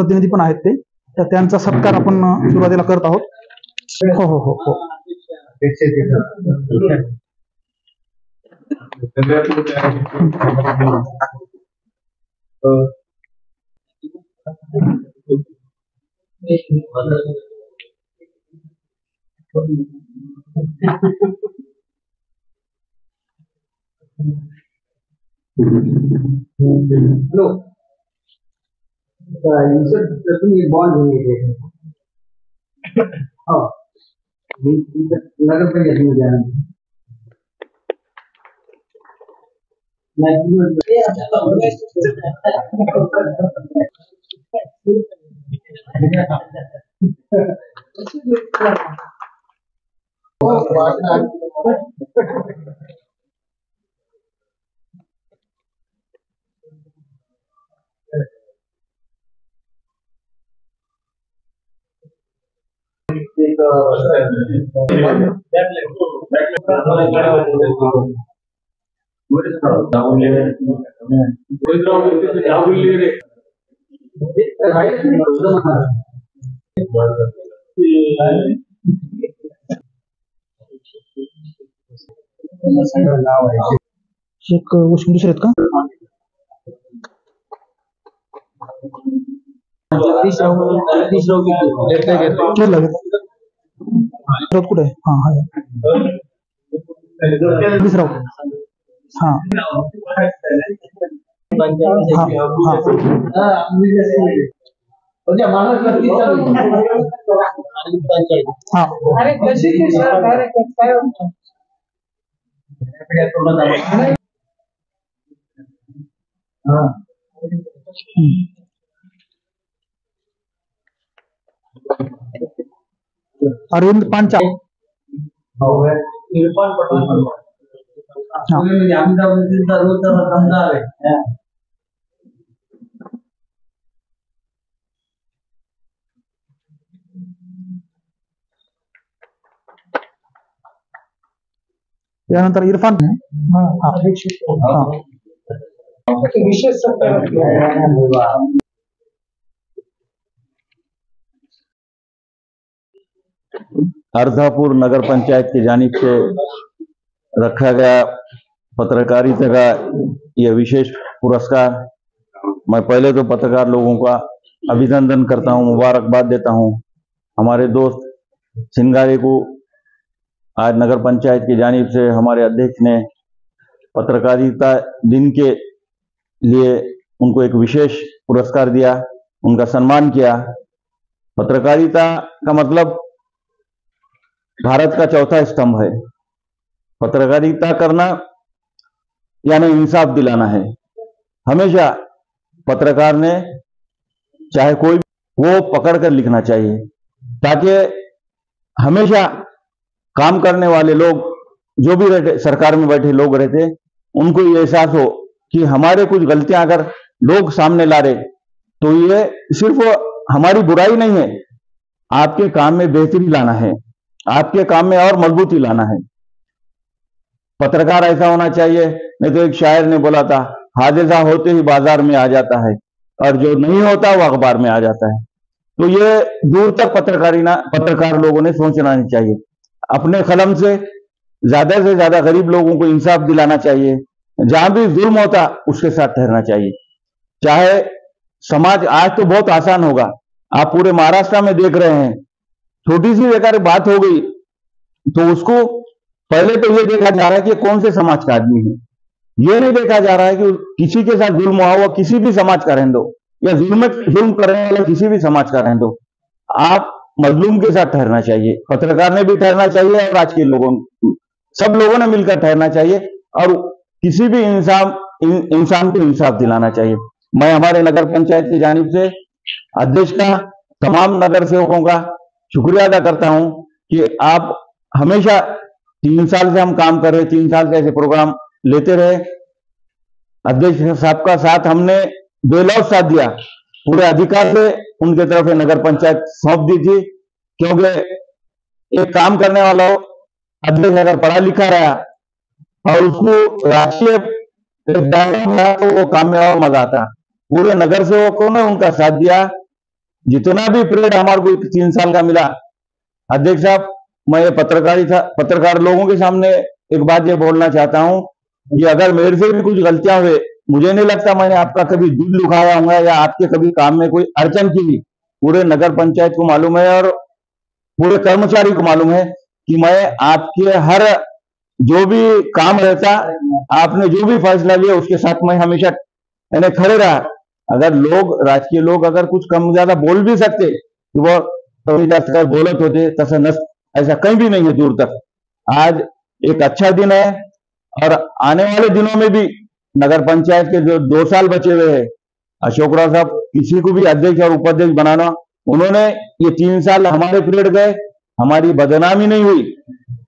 प्रतिनिधी पण आहेत ते, तर त्यांचा सत्कार आपण सुरुवातीला करत आहोत. हो हो हो हो. हॅलो, तुम्ही बॉन्ड घेऊन येते. हो, मी नगरपंचायतीमध्ये आहे. एक वॉशिंग दुसरे आहेत का? कुठे आहे? हा हा दुसरा हा अरविंद पांचा. इरफान पठाण. आमदार आहे. त्यानंतर इरफान विशेष अर्धापुर नगर पंचायत की जानिब से रखा गया पत्रकारिता का यह विशेष पुरस्कार, मैं पहले तो पत्रकार लोगों का अभिनंदन करता हूं, मुबारकबाद देता हूं। हमारे दोस्त सिंगारे को आज नगर पंचायत की जानिब से हमारे अध्यक्ष ने पत्रकारिता दिन के लिए उनको एक विशेष पुरस्कार दिया, उनका सम्मान किया। पत्रकारिता का मतलब भारत का चौथा स्तंभ है। पत्रकारिता करना यानी इंसाफ दिलाना है। हमेशा पत्रकार ने चाहे कोई वो पकड़ कर लिखना चाहिए, ताकि हमेशा काम करने वाले लोग जो भी रहते, सरकार में बैठे लोग रहते, उनको ये एहसास हो कि हमारे कुछ गलतियां अगर लोग सामने ला रहे तो ये सिर्फ हमारी बुराई नहीं है, आपके काम में बेहतरी लाना है, आपके काम में और मजबूती लाना है। पत्रकार ऐसा होना चाहिए, नहीं तो एक शायर ने बोला था, हादसा होते ही बाजार में आ जाता है और जो नहीं होता वो अखबार में आ जाता है। तो ये दूर तक पत्रकार लोगों ने सोचना नहीं चाहिए। अपने कलम से ज्यादा गरीब लोगों को इंसाफ दिलाना चाहिए। जहां भी जुल्म होता उसके साथ ठहरना चाहिए। चाहे समाज, आज तो बहुत आसान होगा, आप पूरे महाराष्ट्र में देख रहे हैं, छोटी सी बेकार बात हो गई तो उसको पहले तो ये देखा जा रहा है कि कौन से समाज का आदमी है, ये नहीं देखा जा रहा है कि किसी के साथ जुल्म हुआ किसी भी समाज का रहने दो, या जुल्म करने वाला किसी भी समाज का रहने दो, आप मजलूम के साथ ठहरना चाहिए। पत्रकार ने भी ठहरना चाहिए और आज के लोगों, सब लोगों ने मिलकर ठहरना चाहिए और किसी भी इंसान को इंसाफ दिलाना चाहिए। मैं हमारे नगर पंचायत की जानिब से अध्यक्ष का, तमाम नगर सेवकों का शुक्रिया अदा करता हूं कि आप हमेशा 3 साल से हम काम कर रहे, 3 साल से ऐसे प्रोग्राम लेते रहे। अध्यक्ष साहब का साथ हमने बेलौट साथ दिया, पूरे अधिकार से उनके तरफ नगर पंचायत सौंप दी थी, क्योंकि एक काम करने वाला अध्यक्ष अगर पढ़ा लिखा रहा और उसको राष्ट्रीय तो वो काम में और मजा आता। पूरे नगर सेवकों ने उनका साथ दिया जितना भी पीरियड हमारे को 3 साल का मिला, अध्यक्ष साहब, मैं ये पत्रकार लोगों के सामने एक बात ये बोलना चाहता हूं कि अगर मेरे से भी कुछ गलतियां हुए, मुझे नहीं लगता मैंने आपका कभी दिल दुखाया होगा या आपके कभी काम में कोई अड़चन की हुई। पूरे नगर पंचायत को मालूम है और पूरे कर्मचारी को मालूम है कि मैं आपके हर जो भी काम रहता, आपने जो भी फैसला लिया उसके साथ मैं हमेशा यानी खड़े रहा। अगर लोग, राजकीय लोग अगर कुछ कम ज्यादा बोल भी सकते तो वो कभी जास्त बोलत होते, तसं नस, ऐसा कहीं भी नहीं है दूर तक। आज एक अच्छा दिन है और आने वाले दिनों में भी नगर पंचायत के जो 2 साल बचे हुए हैं, अशोक राव साहब किसी को भी अध्यक्ष और उपाध्यक्ष बनाना, उन्होंने ये 3 साल हमारे पीरियड गए, हमारी बदनामी नहीं हुई,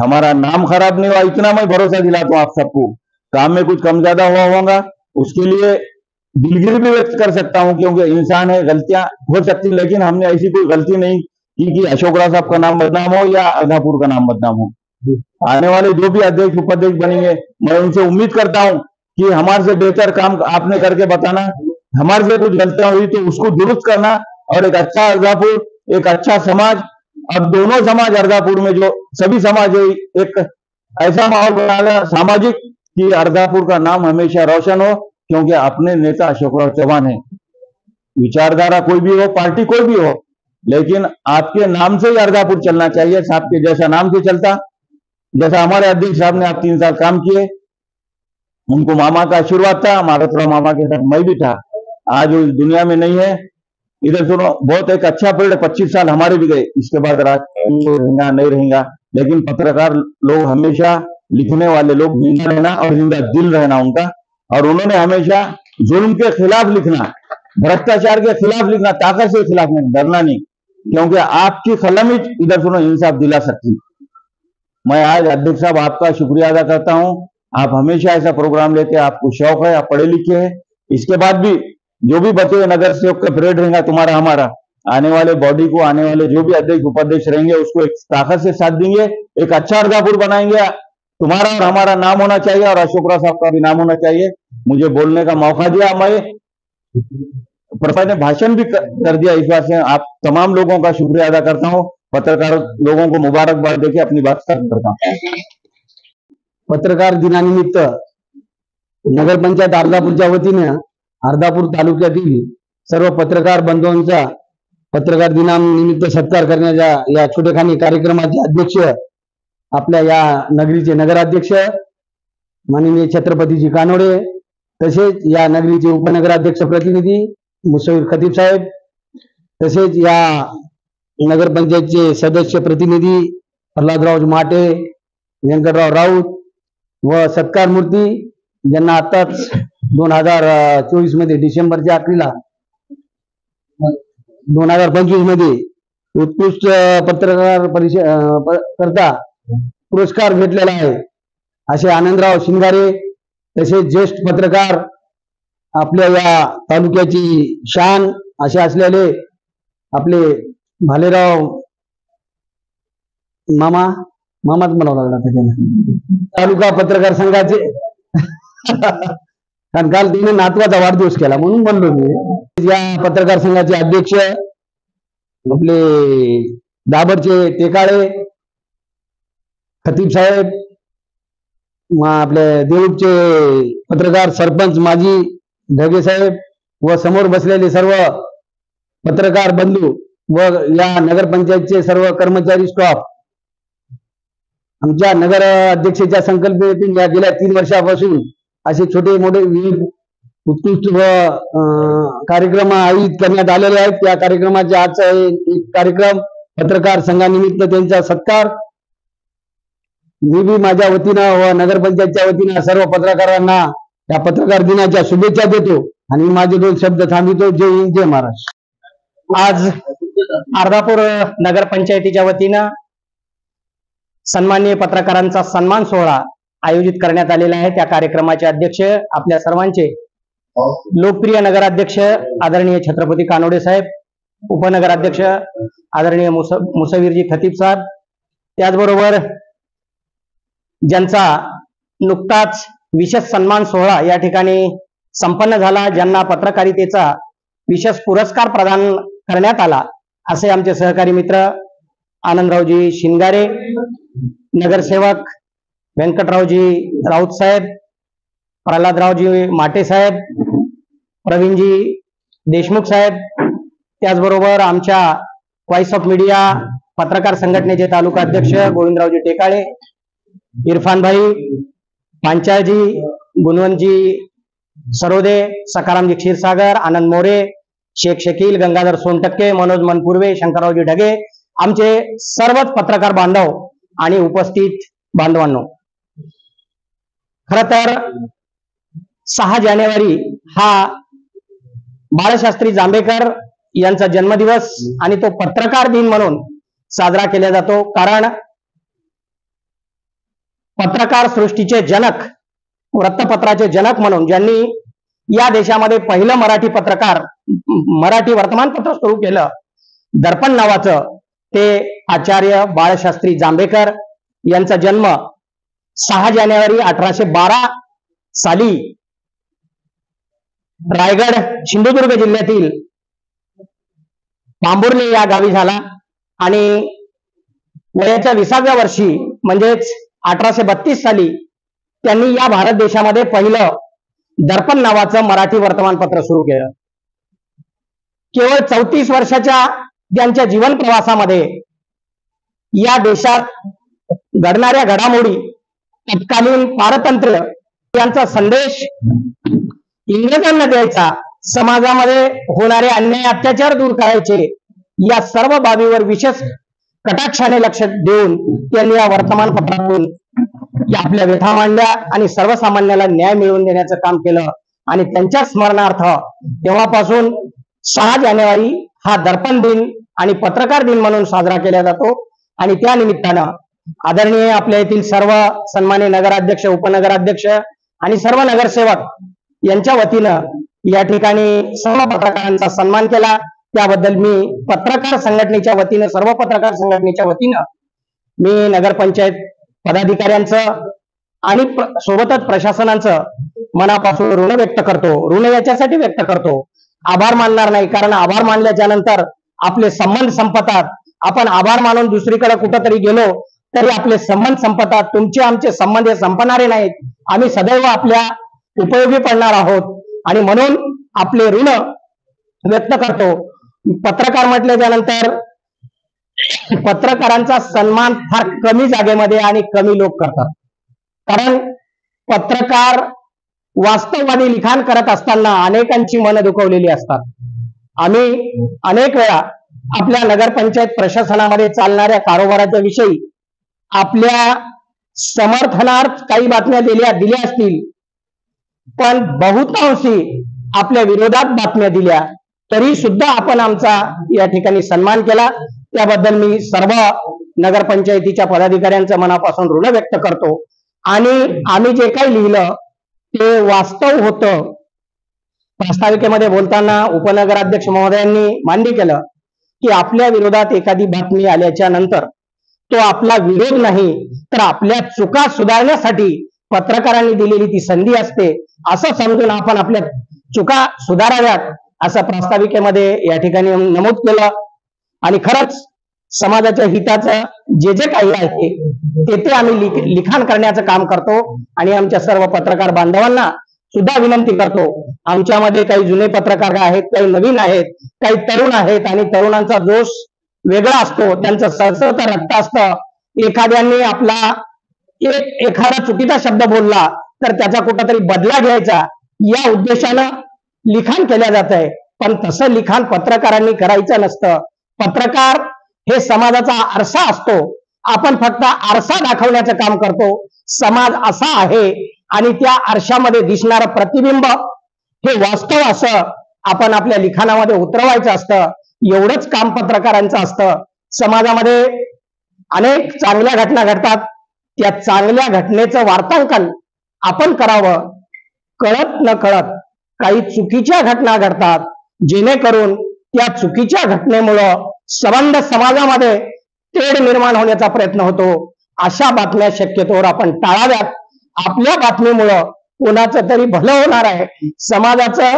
हमारा नाम खराब नहीं हुआ, इतना मैं भरोसा दिलाता हूं आप सबको। काम में कुछ कम ज्यादा हुआ होगा उसके लिए दिलगिरी भी व्यक्त कर सकता हूं, क्योंकि इंसान है, गलतियां हो सकती, लेकिन हमने ऐसी कोई गलती नहीं की कि अशोक राव साहब का नाम बदनाम हो या अर्धापुर का नाम बदनाम हो। आने वाले जो भी अध्यक्ष उपाध्यक्ष बनेंगे, मैं उनसे उम्मीद करता हूं कि हमारे से बेहतर काम आपने करके बताना, हमारे से कुछ गलतियां हुई तो उसको दुरुस्त करना और एक अच्छा अर्धापुर, एक अच्छा समाज, अब दोनों समाज अर्धापुर में जो सभी समाज है, एक ऐसा माहौल बनाना सामाजिक कि अर्धापुर का नाम हमेशा रोशन हो, क्योंकि अपने नेता अशोकराव चौहान है। विचारधारा कोई भी हो, पार्टी कोई भी हो, लेकिन आपके नाम से ही अर्धापुर चलना चाहिए, साहब के जैसा नाम से चलता। जैसा हमारे अध्यक्ष साहब ने आप 3 साल काम किए, उनको मामा का आशीर्वाद था, हमारा थोड़ा मामा के साथ मैं भी था, आज वो इस दुनिया में नहीं है। इधर सुनो, बहुत एक अच्छा पीरियड 25 साल हमारे भी गए, इसके बाद राजनीति रहेगा नहीं रहेगा, लेकिन पत्रकार लोग हमेशा, लिखने वाले लोग जिंदा रहना और जिंदा दिल रहना उनका, और उन्होंने हमेशा जुल्म के खिलाफ लिखना, भ्रष्टाचार के खिलाफ लिखना, ताकत से खिलाफ नहीं, डरना नहीं, क्योंकि आपकी कलम ही इधर सुनो इंसाफ दिला सकती। मैं आज अध्यक्ष साहब आपका शुक्रिया अदा करता हूं, आप हमेशा ऐसा प्रोग्राम लेते हैं, आपको शौक है, आप पढ़े लिखे हैं। इसके बाद भी जो भी बचे हुए नगर सेवक का पीरियड रहेगा तुम्हारा हमारा, आने वाले बॉडी को, आने वाले जो भी अध्यक्ष उपाध्यक्ष रहेंगे उसको एक ताकत से साथ देंगे, एक अच्छा अर्धापुर बनाएंगे। तुम्हारा और हमारा नाम होना चाहिए और अशोक राव साहब का भी नाम होना चाहिए। मुझे बोलने का मौका दिया, मैं प्रसाद ने भाषण भी कर दिया, इस बात से आप तमाम लोगों का शुक्रिया अदा करता हूं, पत्रकार लोगों को मुबारकबाद देके अपनी बात करता हूं। पत्रकार दिनानिमित्त नगरपंचायत अर्धापूरच्या वतीने अर्धापूर तालुक्यातील सर्व पत्रकार बंधूंचा पत्रकार दिनानिमित्त सत्कार करण्याच्या या छोटेखानी कार्यक्रमाचे अध्यक्ष आपल्या या नगरीचे नगराध्यक्ष माननीय छत्रपतीजी कानोडे, तसेच या नगरीचे उपनगराध्यक्ष प्रतिनिधी मुसवीर खतीब साहेब, तसेच या नगरपंचायतचे सदस्य प्रतिनिधी प्रल्हादराव माटे, व्यंकटराव राऊत व सत्कार मूर्ती, ज्यांना आताच 2024 मध्ये डिसेंबरच्या अखेरीला 2025 मध्ये उत्कृष्ट पत्रकार करता पुरस्कार भेटलेला आहे, असे आनंदराव शिंगारे, तसेच ज्येष्ठ पत्रकार, आपल्या या तालुक्याची शान असे असलेले आपले भालेराव मामाच म्हणावं लागला त्याच्याने, तालुका पत्रकार संघाचे कारण काल तिने नातवाचा वाढदिवस केला म्हणून म्हणलो मी। या पत्रकार संघाचे अध्यक्ष आपले दाभडचे टेकाळे खतीब साहेब, आपले देऊळचे पत्रकार सरपंच माजी ढगे साहेब व समोर बसलेले सर्व पत्रकार बंधू व या नगरपंचायतचे सर्व कर्मचारी स्टाफ, आमच्या नगर अध्यक्षाच्या संकल्पनेतून या गेल्या 3 वर्षापासून असे छोटे मोठे विविध उत्कृष्ट व कार्यक्रम आयोजित करण्यात आलेले आहेत। त्या कार्यक्रमाचे आजचा एक कार्यक्रम पत्रकार संघानिमित्त त्यांचा सत्कार, मी बी माझ्या वतीनं व नगरपंचायतच्या वतीनं सर्व पत्रकारांना या पत्रकार दिनाच्या शुभेच्छा देतो आणि माझे 2 शब्द थांबितो। जय हिंद, जय महाराष्ट्र। आज अर्धापूर नगरपंचायतीच्या वतीनं सन्माननीय पत्रकारांचा सन्मान सोहळा आयोजित करण्यात आलेला आहे। त्या कार्यक्रमाचे अध्यक्ष आपल्या सर्वांचे लोकप्रिय नगराध्यक्ष आदरणीय छत्रपती कानोडे साहेब, उपनगराध्यक्ष आदरणीय मुसवीरजी खतीब साहेब, त्याचबरोबर ज्यांचा नुकताच विशेष सन्मान सोहळा या ठिकाणी संपन्न झाला, ज्यांना पत्रकारितेचा विशेष पुरस्कार प्रदान करण्यात आला, असे आमचे सहकारी मित्र आनंदरावजी शिंगारे, नगरसेवक व्यंकटरावजी राऊत साहेब, प्रल्हादरावजी माटे साहेब, प्रवीणजी देशमुख साहेब, त्याचबरोबर आमच्या व्हॉइस ऑफ मीडिया पत्रकार संघटनेचे तालुका अध्यक्ष गोविंदरावजी टेकाळे, इरफानभाई, पांचाळजी, गुणवंतजी सरोदे, सकारामजी क्षीरसागर, आनंद मोरे, शेख शकील, गंगाधर सोनटक्के, मनोज मनपूर्वे, शंकररावजी ढगे, आमचे सर्वच पत्रकार बांधव आणि उपस्थित बांधवांनो, खर तर 6 जानेवारी हा बाळशास्त्री जांभेकर यांचा जन्मदिवस आणि तो पत्रकार दिन म्हणून साजरा केला जातो. कारण पत्रकार सृष्टीचे जनक, वृत्तपत्राचे जनक म्हणून ज्यांनी या देशामध्ये पहिलं मराठी वर्तमानपत्र सुरू केलं, दर्पण नावाचं, ते आचार्य बाळशास्त्री जांभेकर यांचा जन्म 6 जानेवारी 1812 साली रायगड सिंधुदुर्ग जिल्ह्यातील पांभुर्णे या गावी झाला आणि वयाच्या 20व्या वर्षी म्हणजेच 1832 साली त्यांनी या भारत देशामध्ये पहिलं दर्पण नावाचं मराठी वर्तमानपत्र सुरू केलं. केवळ 34 वर्षाच्या त्यांच्या जीवन प्रवासामध्ये या देशात घडणाऱ्या घडामोडी, तत्कालीन पारतंत्र्य यांचा संदेश इंग्रजांना द्यायचा, समाजामध्ये होणारे अन्याय अत्याचार दूर करायचे, या सर्व बाबीवर विशेष कटाक्षाने लक्ष देऊन त्यांनी या वर्तमानपत्रातून आपल्या व्यथा मांडल्या आणि सर्वसामान्याला न्याय मिळवून देण्याचं काम केलं. आणि त्यांच्या स्मरणार्थ तेव्हापासून 6 जानेवारी हा दर्पण दिन आणि पत्रकार दिन म्हणून साजरा केला जातो. आणि त्या निमित्तानं आदरणीय आपल्या येथील सर्व सन्माननीय नगराध्यक्ष, उपनगराध्यक्ष आणि सर्व नगरसेवक यांच्या वतीनं या ठिकाणी सर्व पत्रकारांचा सन्मान केला. त्याबद्दल मी पत्रकार संघटनेच्या वतीनं, सर्व पत्रकार संघटनेच्या वतीनं मी नगरपंचायत पदाधिकाऱ्यांचं आणि सोबतच प्रशासनाचं मनापासून ऋण व्यक्त करतो. ऋण याच्यासाठी व्यक्त करतो, आभार मानणार नाही, कारण आभार मानल्याच्या नंतर आपले संबंध संपतात. आपण आभार मानून दुसरीकडे कुठंतरी गेलो तरी आपले संबंध संपतात. तुमचे आमचे संबंध हे संपणारे नाहीत. आम्ही सदैव आपल्या उपयोगी पडणार आहोत आणि म्हणून आपले ऋण व्यक्त करतो. पत्रकार म्हटल्याच्या नंतर पत्रकारांचा सन्मान फार कमी जागेमध्ये आणि कमी लोक करतात. कारण पत्रकार वास्तववादी लिखाण करत असताना अनेकांची मनं दुखवलेली असतात. आम्ही अनेक वेळा आपल्या नगरपंचायत प्रशासनामध्ये चालणाऱ्या कारभाराच्या विषयी आपल्या समर्थनार्थ काही बातम्या दिल्या असतील, पण बहुतांशी आपल्या विरोधात बातम्या दिल्या तरी सुद्धा आपण आमचा या ठिकाणी सन्मान केला. त्याबद्दल मी सर्व नगरपंचायतीच्या पदाधिकाऱ्यांचं मनापासून ऋण व्यक्त करतो. आणि आम्ही जे काही लिहिलं ते वास्तव होतं. प्रास्ताविकेमध्ये बोलताना उपनगराध्यक्ष महोदयांनी मान्य केलं की आपल्या विरोधात एखादी बातमी आल्याच्या नंतर तो आपला विरोध नाही, तर आपल्या चुका सुधारण्यासाठी पत्रकारांनी दिलेली ती संधी असते, असं समजून आपण आपल्या चुका सुधाराव्यात असं प्रास्ताविकेमध्ये या ठिकाणी नमूद केलं. आणि खरंच समाजाच्या हिताचं जे जे काही आहे ते आम्ही लिखाण करण्याचं काम करतो. आणि आमच्या सर्व पत्रकार बांधवांना सुद्धा विनंती करतो, आमच्यामध्ये काही जुने पत्रकार आहेत, काही नवीन आहेत, काही तरुण आहेत आणि तरुणांचा जोश वेगळा असतो, त्यांचं सळसळतं रक्त असतं. एखाद्यांनी आपला एखादा चुकीचा शब्द बोलला तर त्याचा कुठंतरी बदला घ्यायचा या उद्देशानं लिखाण केल्या जात आहे. पण तसं लिखाण पत्रकारांनी करायचं नसतं. पत्रकार हे समाजाचा आरसा असतो. आपण फक्त आरसा दाखवण्याचं काम करतो. समाज असा आहे आणि त्या आरशामध्ये दिसणारं प्रतिबिंब हे वास्तव असं आपण आपल्या लिखाणामध्ये उतरवायचं असतं. एवढंच काम पत्रकारांचं असतं. समाजामध्ये अनेक चांगल्या घटना घडतात, त्या चांगल्या घटनेचं वार्तांकन आपण करावं. कळत न कळत काही चुकीच्या घटना घडतात, जेणेकरून त्या चुकीच्या घटनेमुळं संबंध समाजामध्ये तेढ निर्माण होण्याचा प्रयत्न होतो. अशा बातम्या शक्यतोवर आपण टाळाव्यात. आपल्या बातमीमुळं कोणाचं तरी भलं होणार आहे, समाजाचं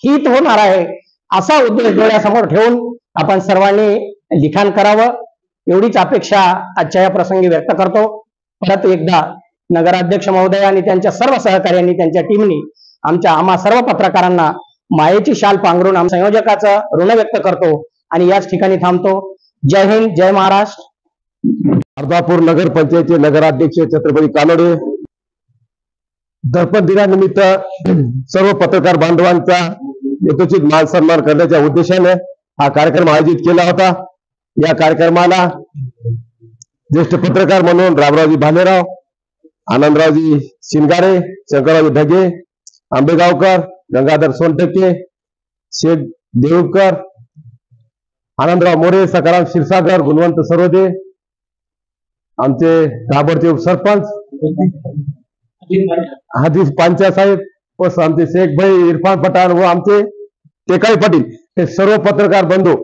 हित होणार आहे. असा उद्देश डोळ्यासमोर ठेवून आपण सर्वांनी लिखाण करावं, एवढीच अपेक्षा आजच्या या प्रसंगी व्यक्त करतो. परत एकदा नगराध्यक्ष महोदय आणि त्यांच्या सर्व सहकार्यांनी, त्यांच्या टीमनी आम्हा सर्व पत्रकारांना मायेची शाल पांघरून आमच्या संयोजकाचं ऋण व्यक्त करतो आणि याच ठिकाणी थांबतो. जय हिंद, जय महाराष्ट्र. अर्धापूर नगर पंचायतचे नगराध्यक्ष छत्रपती कानोडे, दर्पण दिनानिमित्त सर्व पत्रकार बांधवांचा यथोचित मान सन्मान करण्याच्या उद्देशाने हा कार्यक्रम आयोजित केला होता. या कार्यक्रमाला ज्येष्ठ पत्रकार म्हणून रामरावजी भालेराव, आनंदरावजी शिंगारे, शंकररावजी ढगे, आंबेगावकर, गंगाधर सोनटक्के, शेठ देऊळकर, आनंदराव मोरे, सकाराम क्षीरसागर, गुणवंत सरोदे, आमचे ताबडतोब सरपंच हदीस पांचा साहेब व आमचे शेख भाई इरफान पठाण व आमचे टेकाई पाटील हे सर्व पत्रकार बंधू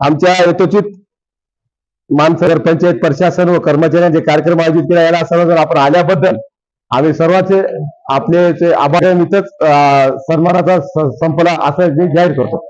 आमच्या यथोचित मानसगर पंचायत प्रशासन व कर्मचाऱ्यांचे कार्यक्रम आयोजित केला. याला सर्वजण आपण आल्याबद्दल आम्ही सर्वांचे आपले आभार. इथंच सन्मानाचा संपला असं मी जाहीर करतो.